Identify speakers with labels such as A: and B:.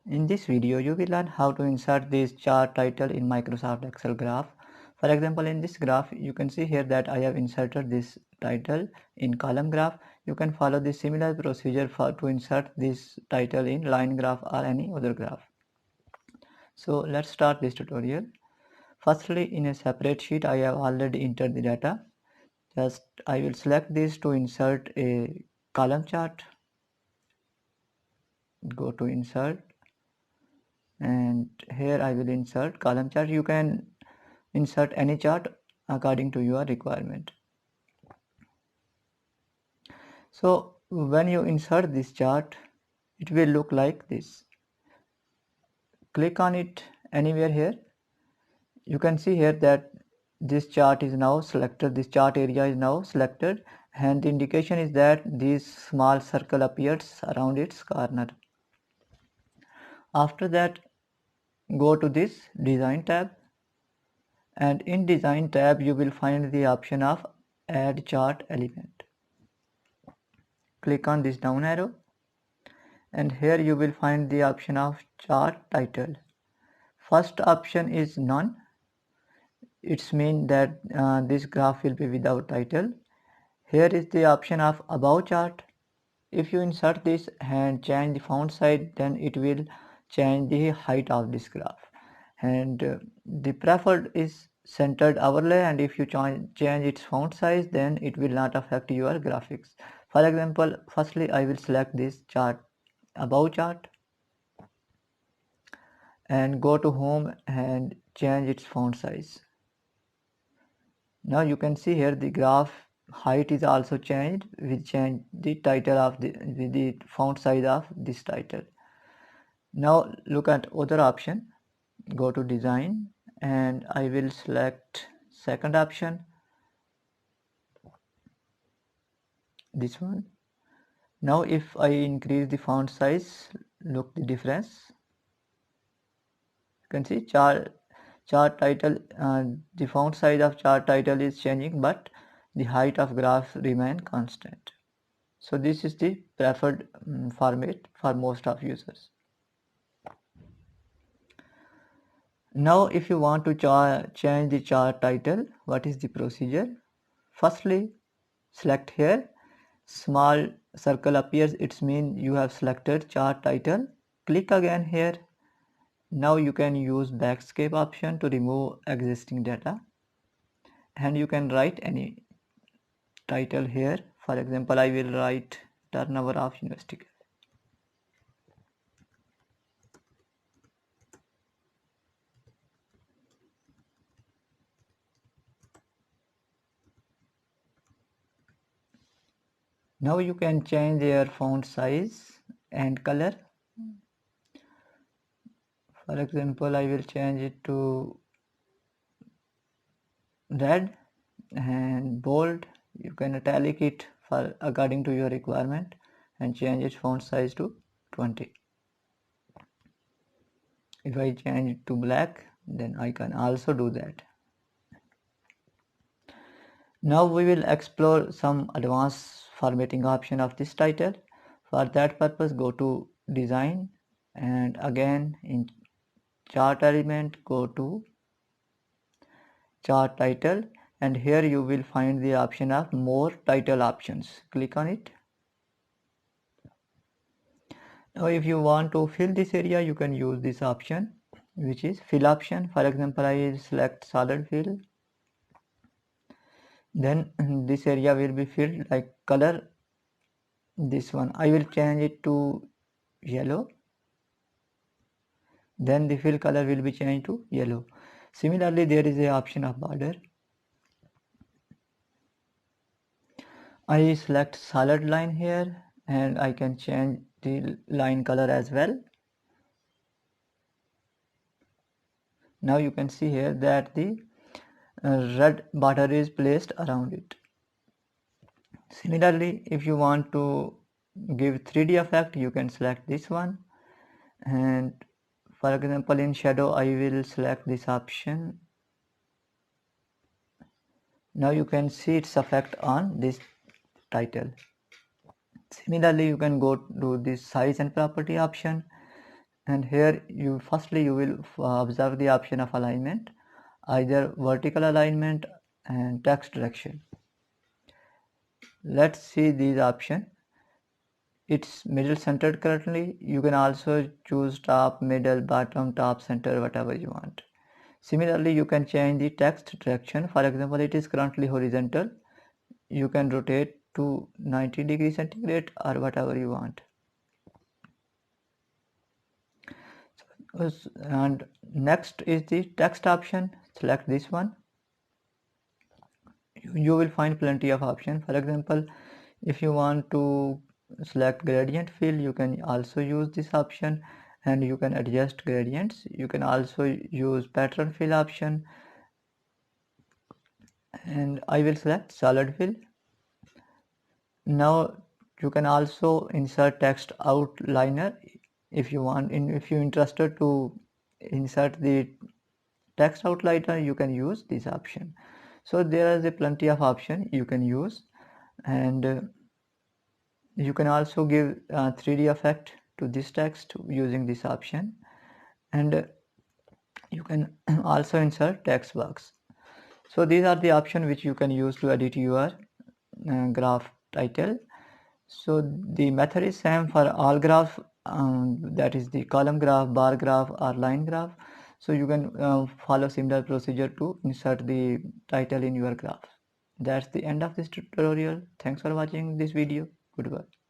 A: In this video, you will learn how to insert this chart title in Microsoft Excel graph. For example, in this graph, you can see here that I have inserted this title in column graph. You can follow the similar procedure to insert this title in line graph or any other graph. So let's start this tutorial. Firstly, in a separate sheet, I have already entered the data. Just I will select this to insert a column chart. Go to insert, and here I will insert column chart. You can insert any chart according to your requirement. So when you insert this chart, it will look like this. Click on it anywhere here. You can see here that this chart is now selected, this chart area is now selected, and the indication is that this small circle appears around its corner. After that, go to this design tab, and in design tab you will find the option of add chart element. Click on this down arrow, and here you will find the option of chart title. First option is none. It's mean that this graph will be without title. Here is the option of above chart. If you insert this and change the font size, then it will change the height of this graph. And the preferred is centered overlay, and if you change its font size, then it will not affect your graphics. For example, firstly I will select this chart, above chart, and go to home and change its font size. Now you can see here the graph height is also changed. We change the title of the font size of this title. Now look at other option. Go to design, and I will select second option, this one. Now if I increase the font size, look the difference. You can see chart title, the font size of chart title is changing, but the height of graph remain constant. So this is the preferred format for most of users. Now if you want to change the chart title, what is the procedure? Firstly, select here, small circle appears, it means you have selected chart title. Click again here. Now you can use backscape option to remove existing data, and you can write any title here. For example, I will write turnover of university. Now you can change their font size and color. For example, I will change it to red and bold. You can italic it for according to your requirement and change its font size to 20. If I change it to black, then I can also do that. Now we will explore some advanced formatting option of this title. For that purpose, go to design, and again in chart element go to chart title, and here you will find the option of more title options. Click on it. Now if you want to fill this area, you can use this option, which is fill option. For example, I will select solid fill, then this area will be filled. Like color, this one I will change it to yellow, then the fill color will be changed to yellow. Similarly, there is a option of border. I select solid line here, and I can change the line color as well. Now you can see here that the red border is placed around it. Similarly, if you want to give 3D effect, you can select this one, and for example in shadow I will select this option. Now you can see its effect on this title. Similarly, you can go to this size and property option, and here firstly you will observe the option of alignment, either vertical alignment and text direction. Let's see these options. It's middle centered currently. You can also choose top, middle, bottom, top, center, whatever you want. Similarly, you can change the text direction. For example, it is currently horizontal. You can rotate to 90 degrees centigrade or whatever you want. And next is the text option. Select this one. You will find plenty of options. For example, if you want to select gradient fill, you can also use this option and you can adjust gradients. You can also use pattern fill option, and I will select solid fill. Now you can also insert text outliner if you want. If you're interested to insert the text outliner, you can use this option. So there is a plenty of option you can use, and you can also give 3D effect to this text using this option, and you can also insert text box. So these are the options which you can use to edit your graph title. So the method is same for all graph, that is the column graph, bar graph or line graph. So you can follow similar procedure to insert the title in your graph. That's the end of this tutorial. Thanks for watching this video. Goodbye.